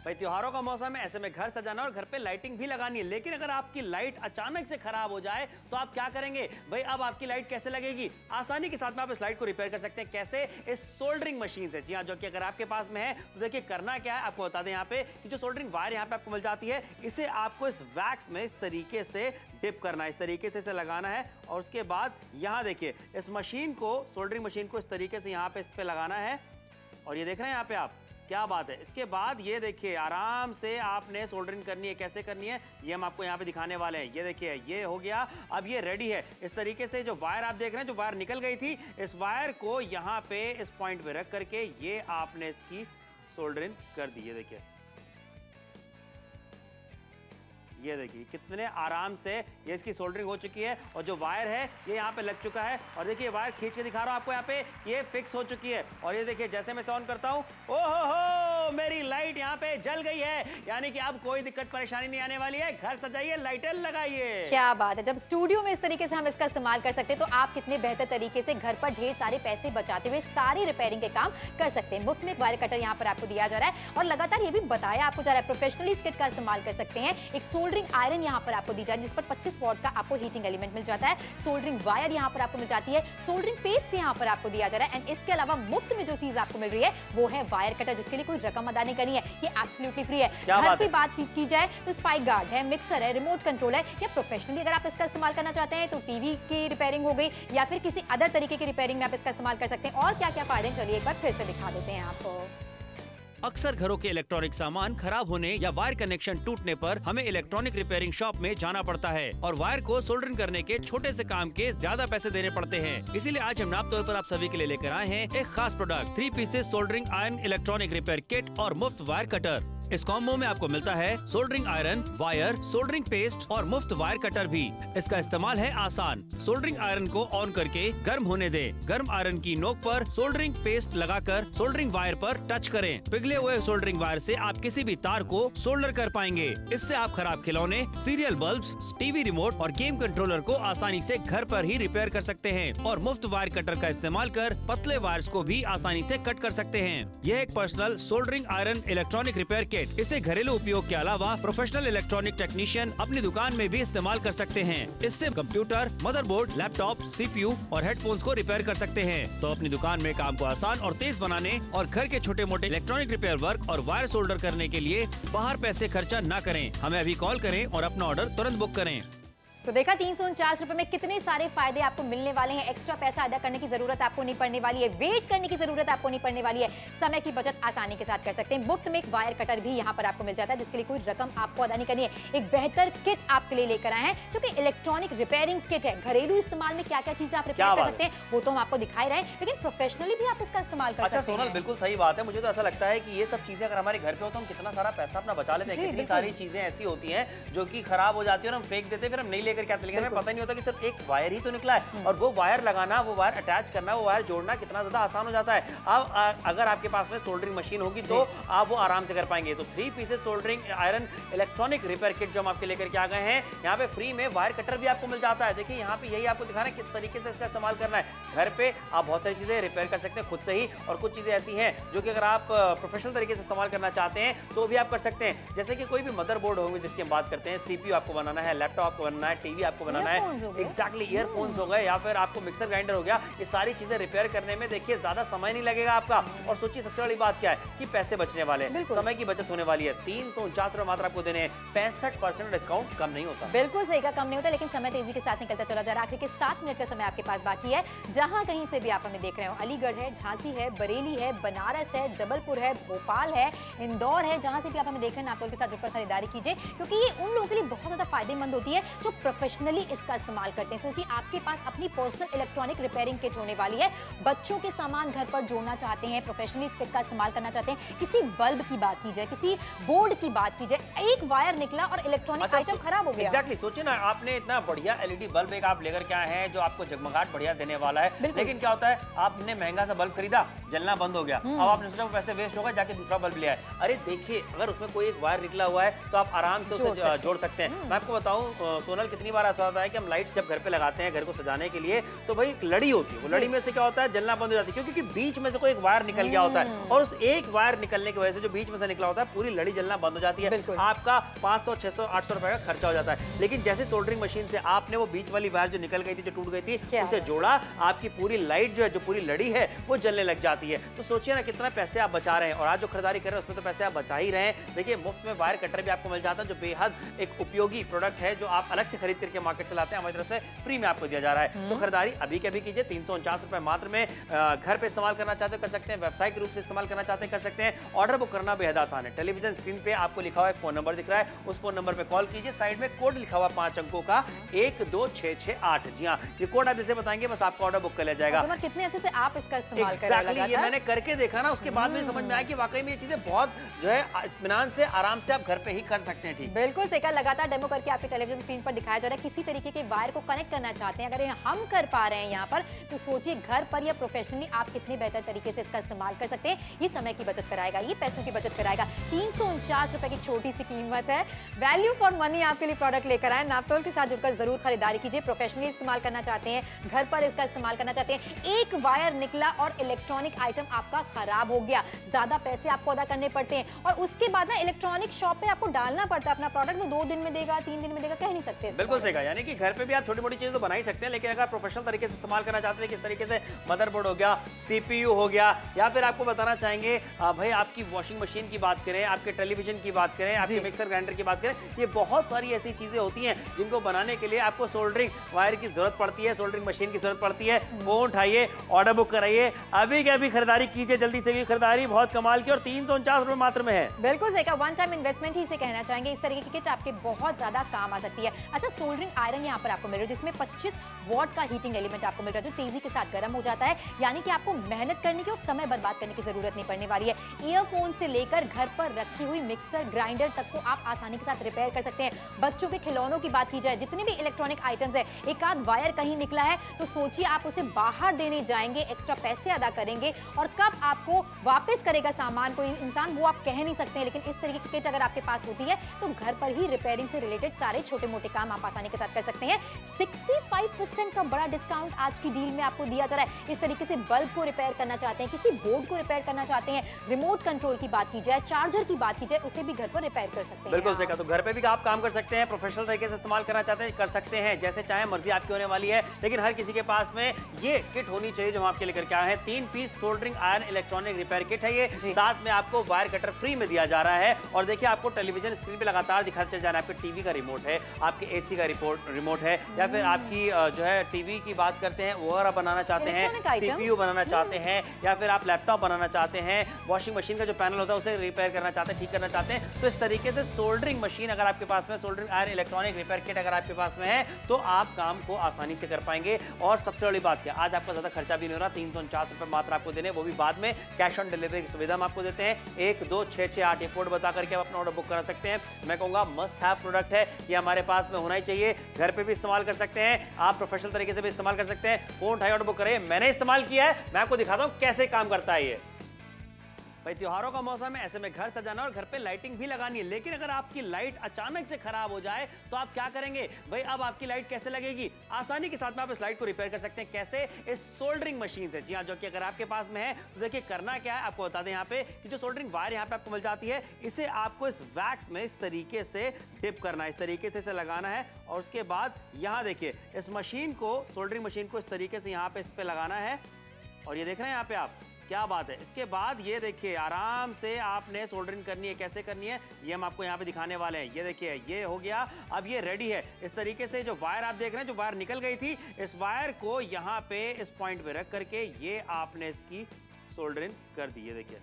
भाई त्योहारों का मौसम है, ऐसे में घर सजाना और घर पे लाइटिंग भी लगानी है। लेकिन अगर आपकी लाइट अचानक से खराब हो जाए तो आप क्या करेंगे? भाई अब आपकी लाइट कैसे लगेगी? आसानी के साथ में आप इस लाइट को रिपेयर कर सकते हैं। कैसे? इस सोल्डरिंग मशीन से। जी हाँ, जो कि अगर आपके पास में है तो देखिए करना क्या है आपको बता दें। यहाँ पे कि जो सोल्डरिंग वायर यहाँ पे आपको मिल जाती है, इसे आपको इस वैक्स में इस तरीके से डिप करना है, इस तरीके से इसे लगाना है और उसके बाद यहाँ देखिए इस मशीन को, सोल्डरिंग मशीन को इस तरीके से यहाँ पे इस पे लगाना है और ये देख रहे हैं यहाँ पे आप, क्या बात है। इसके बाद ये देखिए आराम से आपने सोल्डरिंग करनी है। कैसे करनी है ये हम आपको यहाँ पे दिखाने वाले हैं। ये देखिए ये हो गया, अब ये रेडी है। इस तरीके से जो वायर आप देख रहे हैं, जो वायर निकल गई थी, इस वायर को यहाँ पे इस पॉइंट पे रख करके ये आपने इसकी सोल्डरिंग कर दी। ये देखिए, ये देखिए कितने आराम से ये इसकी सोल्डरिंग हो चुकी है और जो वायर है ये यहाँ पे लग चुका है और देखिए वायर खींच के दिखा रहा हूँ आपको यहाँ पे, ये फिक्स हो चुकी है। और ये देखिए जैसे मैं इसे ऑन करता हूँ, ओहो मेरी लाइट यहाँ पे जल गई है, यानी कि अब कोई दिक्कत परेशानी नहीं आने वाली है। घर सजाइए, लाइटें लगाइए। क्या बात है, जब स्टूडियो में इस तरीके से हम इसका इस्तेमाल कर सकते हैं तो आप कितने बेहतर तरीके से घर पर ढेर सारे पैसे बचाते हुए सारी रिपेयरिंग के काम कर सकते हैं। मुफ्त में एक वायर कटर यहाँ पर आपको दिया जा रहा है और लगातार ये भी बताया आपको जा रहा है प्रोफेशनली इस किट का इस्तेमाल कर सकते हैं। एक सोल्डरिंग आयरन यहाँ पर आपको दी जा रही है जिस पर 25 वॉट का आपको हीटिंग एलिमेंट मिल जाता है। सोल्डरिंग वायर यहाँ पर आपको मिल जाती है। सोल्डरिंग पेस्ट यहाँ पर आपको दिया जा रहा है एंड इसके अलावा मुफ्त में जो चीज आपको मिल रही है वो है वायर कटर, जिसके लिए कोई रकम अदा नहीं करनी है। ये एब्सोल्युटली फ्री है। घर की बात की जाए तो स्पाइक गार्ड है, मिक्सर है, रिमोट कंट्रोल है, या प्रोफेशनली अगर आप इसका इस्तेमाल करना चाहते हैं तो टीवी की रिपेयरिंग हो गई या फिर किसी अदर तरीके की रिपेयरिंग में आप इसका इस्तेमाल कर सकते हैं। और क्या क्या फायदे, चलिए एक बार फिर से दिखा देते हैं आपको। अक्सर घरों के इलेक्ट्रॉनिक सामान खराब होने या वायर कनेक्शन टूटने पर हमें इलेक्ट्रॉनिक रिपेयरिंग शॉप में जाना पड़ता है और वायर को सोल्डरिंग करने के छोटे से काम के ज्यादा पैसे देने पड़ते हैं। इसीलिए आज हम नाप तौर पर आप सभी के लिए लेकर आए हैं एक खास product 3 pieces soldering iron electronic repair kit और मुफ्त वायर कटर। इस कॉम्बो में आपको मिलता है soldering iron, wire, soldering paste और मुफ्त वायर कटर भी। इसका इस्तेमाल है आसान। सोल्डरिंग आयरन को ऑन करके गर्म होने दें। गर्म आयरन की नोक पर सोल्डरिंग पेस्ट लगाकर सोल्डरिंग वायर पर टच करें। पिघले हुए सोल्डरिंग वायर से आप किसी भी तार को सोल्डर कर पाएंगे। इससे आप खराब खिलौने, सीरियल बल्ब्स, टीवी रिमोट और गेम कंट्रोलर को आसानी से घर पर ही रिपेयर कर सकते हैं और मुफ्त वायर कटर का इस्तेमाल कर पतले वायर्स को भी आसानी से कट कर सकते हैं। यह एक personal soldering iron electronic repair kit. इसे घरेलू उपयोग के अलावा प्रोफेशनल इलेक्ट्रॉनिक टेक्नीशियन अपनी दुकान में भी इस्तेमाल कर सकते हैं। इससे कंप्यूटर, मदरबोर्ड, लैपटॉप, सीपीयू और हेडफोन्स को रिपेयर कर सकते हैं। तो अपनी दुकान में काम को आसान और तेज बनाने और घर के छोटे मोटे इलेक्ट्रॉनिक रिपेयर वर्क और वायर सोल्डर करने के लिए बाहर पैसे खर्चा न करें। हमें अभी कॉल करें और अपना ऑर्डर तुरंत बुक करें। तो देखा 349 रुपए में कितने सारे फायदे आपको मिलने वाले हैं। एक्स्ट्रा पैसा अदा करने की जरूरत आपको नहीं पड़ने वाली है, वेट करने की जरूरत आपको नहीं पड़ने वाली है, समय की बचत आसानी के साथ कर सकते हैं। मुफ्त में एक वायर कटर भी यहाँ पर आपको मिल जाता है जिसके लिए कोई रकम आपको अदा नहीं करनी है। एक बेहतर किट आपके लिए लेकर आए हैं जो कि इलेक्ट्रॉनिक रिपेयरिंग किट है। घरेलू इस्तेमाल में क्या क्या चीजें आप रिपेयर कर सकते हैं वो तो हम आपको दिखाई रहे हैं, लेकिन प्रोफेशनली भी आप इसका इस्तेमाल कर सकते हैं। सोनल बिल्कुल सही बात है। मुझे तो ऐसा लगता है कि ये सब चीजें अगर हमारे घर पे हो तो हम कितना सारा पैसा अपना बचा लेते हैं। कितनी सारी चीजें ऐसी होती हैं जो कि खराब हो जाती है और हम फेंक देते हैं, फिर हम नहीं लेकर क्या लेकिन हमें पता नहीं होता कि सिर्फ एक वायर ही तो निकला है और वो वायर लगाना, वो वायर अटैच करना, वो वायर जोड़ना कितना ज्यादा आसान हो जाता है। अब अगर आपके पास में सोल्डरिंग मशीन होगी तो आप वो आराम से कर पाएंगे। तो 3 pieces soldering iron electronic repair kit जो हम आपके लेकर के आ गए हैं, यहाँ पे फ्री में वायर कटर भी आपको मिल जाता है। देखिए यहाँ पे यही आपको दिखा रहे हैं किस तरीके से इसका इस्तेमाल करना है। घर पे आप बहुत सारी चीजें रिपेयर कर सकते हैं खुद से ही, और कुछ चीजें ऐसी हैं जो कि अगर आप प्रोफेशनल तरीके से इस्तेमाल करना चाहते हैं तो भी आप कर सकते हैं। जैसे कि कोई भी मदरबोर्ड होंगे जिसकी हम बात करते हैं, सीपीयू आपको बनाना है, लैपटॉप आपको बनाना है, टीवी आपको बनाना है, एग्जैक्टली ईयरफोन्स हो गए या फिर आपको मिक्सर ग्राइंडर हो गया, ये सारी चीजें रिपेयर करने में देखिए ज्यादा समय नहीं लगेगा आपका। और सोचिए सबसे बड़ी बात क्या है कि पैसे बचने वाले हैं, समय की बचत होने वाली है। 349 रुपए मात्र आपको देने हैं, 65% डिस्काउंट, कम नहीं होता। बिल्कुल सही का, कम नहीं होता, लेकिन समय तेजी के साथ निकलता चला जा रहा है। आखिर के 7 मिनट का समय आपके पास बाकी है। जहां कहीं से भी आप हमें देख रहे हो, अलीगढ़ है, झांसी है, बरेली है, बनारस है, जबलपुर है, भोपाल है, इंदौर है, जहां से भी आप हमें देख रहे हैं नापतोल के साथ जुड़कर खरीदारी कीजिए, क्योंकि ये उन लोगों के लिए बहुत ज्यादा फायदेमंद होती है जो प्रोफेशनली इसका इस्तेमाल करते हैं। सोचिए आपके पास अपनी पर्सनल इलेक्ट्रॉनिक रिपेयरिंग किट होने वाली है। बच्चों के सामान घर पर जोड़ना चाहते हैं, प्रोफेशनली इस किट का इस्तेमाल करना चाहते हैं, किसी बल्ब की बात की जाए, किसी बोर्ड की बात की जाए, एक वायर निकला और इलेक्ट्रॉनिक आइटम खराब हो गया। एग्जैक्टली, सोचिए ना आपने इतना बढ़िया एलईडी बल्ब एक आप लेकर के आए हैं जो आपको जगमगाहट बढ़िया देने वाला है, लेकिन क्या होता है आपने महंगा सा बल्ब खरीदा, जलना बंद हो गया, अब आपने सोचा वो पैसे वेस्ट होगा, जाके दूसरा बल्ब ले आए। अरे देखिए अगर उसमें कोई एक वायर निकला हुआ है तो आप आराम से उसे जोड़ सकते हैं। मैं आपको बताऊं सोनल, कितनी बार ऐसा होता है कि हम लाइट्स जब घर पे लगाते हैं घर को सजाने के लिए तो भाई एक लड़ी होती है, वो लड़ी में से क्या होता है जलना बंद हो जाती है, क्योंकि बीच में से कोई एक वायर निकल गया होता है और उस एक वायर निकलने की वजह से जो बीच में से निकला होता है पूरी लड़ी जलना बंद हो जाती है। आपका 500, 600, 800 रुपए का खर्चा हो जाता है। लेकिन जैसे सोल्डरिंग मशीन से आपने वो बीच वाली वायर जो निकल गई थी, जो टूट गई थी, उसे जोड़ा, आपकी पूरी लाइट जो है, जो पूरी लड़ी है वो जलने लग जाती है। तो सोचिए ना कितना पैसे आप बचा रहे हैं, और आज जो खरीदारी कर रहे हैं उसमें तो पैसे आप बचा ही रहे हैं। देखिए मुफ्त में वायर कटर भी आपको मिल जाता है जो बेहद एक उपयोगी प्रोडक्ट है, जो आप अलग से खरीद करके मार्केट से लाते हैं, हमारी तरफ से फ्री में आपको दिया जा रहा है। तो खरीदारी अभी के अभी कीजिए, 349 रुपए मात्र में। घर पे इस्तेमाल करना चाहते हैं कर सकते हैं, व्यवसायिक रूप से इस्तेमाल करना चाहते हैं कर सकते हैं। ऑर्डर बुक करना बेहद आसान है। टेलीविजन स्क्रीन पे आपको लिखा हुआ एक फोन नंबर दिख रहा है, उस फोन नंबर पे कॉल कीजिए, साइड में कोड लिखा हुआ 5 अंकों का 12668। जी हाँ, ये कोड आप जैसे बताएंगे बस आपका ऑर्डर बुक कर लिया जाएगा। कितने अच्छे से आप इसका इस्तेमाल कर रहे हैं, ये मैंने करके देखा ना, उसके बाद मुझे समझ में आया कि वाकई में ये चीजें बहुत जो है इत्मीनान से आराम से आप घर पे ही कर सकते हैं। ठीक, बिल्कुल सही कहा, लगातार डेमो करके आपके टेलीविजन स्क्रीन पर दिखाया दिखाया जा रहा है। किसी तरीके के वायर को कनेक्ट करना चाहते हैं, अगर ये हम कर पा रहे हैं यहाँ पर, तो सोचिए घर पर या प्रोफेशनली आप कितने बेहतर तरीके से इसका इस्तेमाल कर सकते हैं। ये समय की बचत कराएगा, ये पैसों की बचत कराएगा। 349 रुपए की छोटी सी कीमत है। वैल्यू फॉर मनी आपके लिए प्रोडक्ट लेकर आए। नापतोल के साथ जुड़कर जरूर खरीदारी कीजिए। प्रोफेशनली इस्तेमाल करना चाहते हैं, घर पर इसका इस्तेमाल करना चाहते हैं, एक वायर निकला और इलेक्ट्रॉनिक आइटम आपका खराब हो गया, ज्यादा पैसे आपको अदा करने पड़ते हैं और उसके बाद ना इलेक्ट्रॉनिक शॉप पे आपको डालना पड़ता है अपना प्रोडक्ट, वो 2 दिन में देगा, 3 दिन में देगा, कह नहीं सकते। बिल्कुल सही कहा, यानी कि घर पे भी आप छोटी मोटी चीजें तो बना ही सकते हैं, लेकिन अगर प्रोफेशनल तरीके से इस्तेमाल करना चाहते हैं, किस तरीके से मदरबोर्ड हो गया, सीपीयू हो गया, या फिर आपको बताना चाहेंगे भाई आपकी वॉशिंग मशीन की बात करें, आपके टेलीविजन की बात करें, आपके मिक्सर ग्राइंडर की बात करें, ये बहुत सारी ऐसी चीजें होती हैं जिनको बनाने के लिए आपको सोल्डरिंग वायर की जरूरत पड़ती है, सोल्डरिंग मशीन की जरूरत पड़ती है। फोन उठाइए, ऑर्डर बुक कराइए, अभी के अभी खरीदारी कीजिए, जल्दी से भी खरीदारी बहुत कमाल की और 349 रुपए मात्र में है। बिल्कुल सही कहा, वन टाइम इन्वेस्टमेंट ही इसे कहना चाहेंगे। इस तरीके की किट आपके बहुत ज्यादा काम आ सकती है। अच्छा, सोल्डरिंग आयरन यहाँ पर आपको मिल रहा है जिसमें 25 वॉट का हीटिंग एलिमेंट आपको मिल रहा है जो तेजी के साथ गर्म हो जाता है, यानी कि आपको मेहनत करने की और समय बर्बाद करने की जरूरत नहीं पड़ने वाली है। ईयरफोन से लेकर घर पर रखी हुई मिक्सर ग्राइंडर तक को आप आसानी के साथ रिपेयर कर सकते हैं। बच्चों के खिलौनों की बात की जाए, जितने भी इलेक्ट्रॉनिक आइटम्स है, एक आध वायर कहीं निकला है तो सोचिए आप उसे बाहर देने जाएंगे, एक्स्ट्रा पैसे अदा करेंगे और कब आपको वापस करेगा सामान कोई इंसान, वो आप कह नहीं सकते हैं। लेकिन इस तरीके की किट अगर आपके पास होती है तो घर पर ही रिपेयरिंग से रिलेटेड सारे छोटे मोटे काम आप आसानी के साथ कर सकते हैं। 65% का बड़ा डिस्काउंट आज की डील में आपको दिया जा रहा है। इस तरीके से बल्ब को रिपेयर करना चाहते हैं, किसी बोर्ड को रिपेयर करना चाहते हैं, रिमोट कंट्रोल की बात की जाए, चार्जर की बात की जाए, उसे भी घर पर रिपेयर कर सकते हैं। बिल्कुल सही कहा, तो घर पे भी आप काम कर सकते हैं, प्रोफेशनल तरीके से इस्तेमाल करना चाहते हैं, कर सकते हैं, जैसे चाहे मर्जी आपकी होने वाली है। लेकिन हर किसी के पास में ये किट होनी चाहिए जो हम आपके लेकर के आए हैं। 3 piece soldering iron electronic repair kit है ये, साथ में आपको वायर कटर फ्री में दिया जा रहा है। और देखिए आपको टेलीविजन स्क्रीन पे लगातार दिखाता चल जा रहा है, आपके टीवी का रिमोट है, आपके एसी का रिमोट है, या फिर आपकी जो है टीवी की बात करते हैं वो बनाना चाहते हैं, सीपीयू बनाना चाहते हैं, या फिर आप लैपटॉप बनाना चाहते हैं, वॉशिंग मशीन का जो पैनल होता है उसे रिपेयर करना चाहते हैं, ठीक करना चाहते हैं, तो इस तरीके से सोल्डरिंग मशीन अगर आपके पास में, soldering iron electronic repair kit अगर आपके पास में है तो आप काम को आसानी से कर पाएंगे। और सबसे बड़ी बात क्या, आज आपका ज्यादा खर्चा भी नहीं हो रहा, 349 रुपए मात्र आपको देने, वो भी बाद में कैश ऑन डिलीवरी की सुविधा हम आपको देते हैं। 1 2 6 6 8 कोड बता करके आप अपना ऑर्डर बुक करा सकते हैं। मैं कहूंगा मस्ट हैव प्रोडक्ट है, ये हमारे पास में होना ही चाहिए। घर पे भी इस्तेमाल कर सकते हैं, आप प्रोफेशनल तरीके से भी इस्तेमाल कर सकते हैं। फोन उठाइए, ऑर्डर बुक करें। मैंने इस्तेमाल किया है, मैं आपको दिखाता हूं कैसे काम करता है ये। भाई त्योहारों का मौसम है, ऐसे में घर सजाना और घर पे लाइटिंग भी लगानी है, लेकिन अगर आपकी लाइट अचानक से खराब हो जाए तो आप क्या करेंगे? भाई अब आपकी लाइट कैसे लगेगी? आसानी के साथ में आप इस लाइट को रिपेयर कर सकते हैं। कैसे? इस सोल्डरिंग मशीन से। जी हाँ, जो कि अगर आपके पास में है तो देखिए करना क्या है आपको बता दें। यहाँ पे कि जो सोल्डरिंग वायर यहाँ पे आपको मिल जाती है, इसे आपको इस वैक्स में इस तरीके से डिप करना है, इस तरीके से इसे लगाना है और उसके बाद यहाँ देखिए इस मशीन को, सोल्डरिंग मशीन को इस तरीके से यहाँ पे इस पे लगाना है और ये देख रहे हैं यहाँ पे आप, क्या बात है। इसके बाद ये देखिए आराम से आपने सोल्डरिंग करनी है। कैसे करनी है ये हम आपको यहाँ पे दिखाने वाले हैं। ये देखिए ये हो गया, अब ये रेडी है। इस तरीके से जो वायर आप देख रहे हैं, जो वायर निकल गई थी, इस वायर को यहाँ पे इस पॉइंट पे रख करके ये आपने इसकी सोल्डरिंग कर दी। ये देखिए,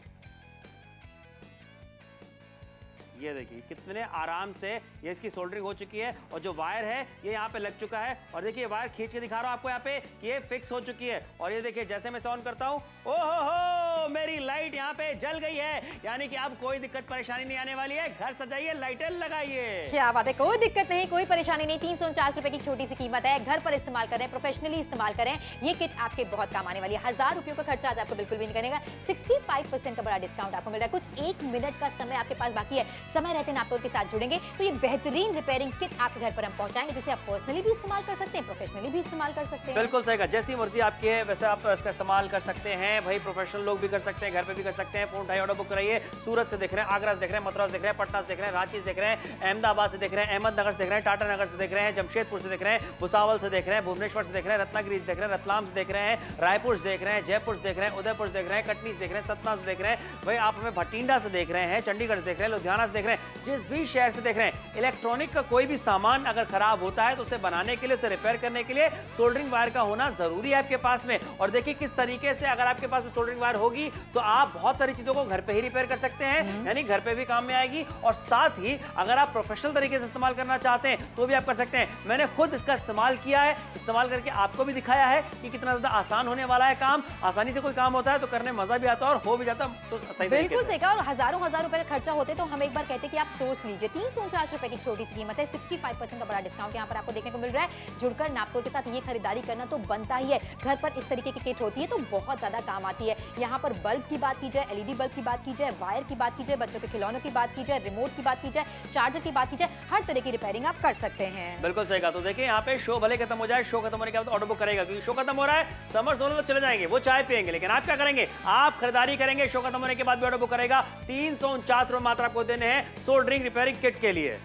ये देखिए कितने आराम से ये इसकी सोल्डरिंग हो चुकी है और जो वायर है ये यहाँ पे लग चुका है। और देखिए वायर खींच के दिखा रहा हूँ आपको यहाँ पे कि ये फिक्स हो चुकी है। और ये देखिए जैसे मैं इसे ऑन करता हूँ, ओहो मेरी लाइट यहाँ पे जल गई है, यानी कि अब कोई दिक्कत परेशानी नहीं आने वाली है। घर सजाइए, लाइटें लगाइए। क्या बात है, कोई दिक्कत नहीं, कोई परेशानी नहीं। 349 रुपए की छोटी सी कीमत है, घर पर इस्तेमाल करें, प्रोफेशनली इस्तेमाल करें, ये किट आपके बहुत काम आने वाली है। 1000 रुपयों का खर्चा आज आपको बिल्कुल भी नहीं करेगा। 65% का बड़ा डिस्काउंट आपको मिल रहा है। कुछ 1 मिनट का समय आपके पास बाकी है, समय रहते नापतोल के साथ जुड़ेंगे तो ये बेहतरीन रिपेयरिंग किट आपके घर पर हम पहुंचाएंगे, जिसे आप पर्सनली भी इस्तेमाल कर सकते हैं, प्रोफेशनली भी इस्तेमाल कर सकते हैं। बिल्कुल सही कहा, जैसी मर्जी आपकी है वैसे आप इसका इस्तेमाल कर सकते हैं। भाई प्रोफेशनल लोग भी कर सकते हैं, घर पे भी कर सकते हैं। फोन उठाइए, ऑर्डर बुक कराइए। सूरत से देख रहे हैं, आगरा से देख रहे हैं, मथुरा से देख रहे हैं, पटना से देख रहे हैं, रांची से देख रहे हैं, अहमदाबाद से देख रहे हैं, अहमदनगर से देख रहे हैं, टाटा नगर से देख रहे हैं, जमशेदपुर से देख रहे हैं, भुसावल से देख रहे हैं, भुवनेश्वर से देख रहे हैं, रत्नागिरी से देख रहे हैं, रतलाम से देख रहे हैं, रायपुर से देख रहे हैं, जयपुर से देख रहे हैं, उदयपुर से देख रहे हैं, कटनी से देख रहे हैं, सतना से देख रहे हैं। भाई आप हमें भटिंडा से देख रहे हैं, चंडीगढ़ से देख रहे हैं, लुधियाना से देख रहे हैं, जिस भी शहर से देख रहे हैं। इलेक्ट्रॉनिक का कोई भी सामान अगर खराब होता है तो उसे बनाने के लिए, उसे रिपेयर करने के लिए सोल्डरिंग वायर का होना जरूरी है आपके पास में। और देखिए किस तरीके से अगर आपके पास में सोल्डरिंग वायर होगी तो आप बहुत सारी चीजों को घर पे ही रिपेयर कर सकते हैं, यानी घर पे भी काम में आएगी। और साथ ही अगर आप प्रोफेशनल तरीके से इस्तेमाल करना चाहते हैं तो भी आप कर सकते हैं। मैंने खुद इसका इस्तेमाल किया है, इस्तेमाल करके आपको भी दिखाया है कि कितना ज्यादा आसान होने वाला है काम। आसानी से कोई काम होता है तो करने मजा भी आता है और हो भी जाता तो सही। बिल्कुल सही कहा। और हजारों रुपए का खर्चा होते तो हम एक बार कहते कि आप सोच लीजिए 349 रुपए की छोटी सी कीमत है, 65% का बड़ा डिस्काउंट यहाँ पर आपको देखने को मिल रहा है। जुड़कर नापतोल के साथ ये खरीदारी करना तो बनता ही है। घर पर इस तरीके की किट होती है तो बहुत ज्यादा काम आती है। यहाँ पर बल्ब की बात की जाए, एलईडी बल्ब की बात की जाए, वायर की बात की जाए, बच्चों के खिलौनों की बात की जाए, रिमोट की बात की जाए, चार्जर की बात की जाए, हर तरह की रिपेयरिंग आप कर सकते हैं। बिल्कुल सही कहा। तो देखिए यहाँ पे शो भले खत्म हो जाए, शो खत्म होने के बाद ऑर्डर बुक करेगा, क्योंकि शो खत्म हो रहा है, समर सोलर तो चले जाएंगे, वो चाय पियेंगे, लेकिन आप क्या करेंगे, आप खरीदारी करेंगे, शो खत्म होने के बाद भी ऑर्डर बुक करेगा। 349 रुपए मात्र आपको देने हैं सोल्डरिंग रिपेयरिंग किट के लिए।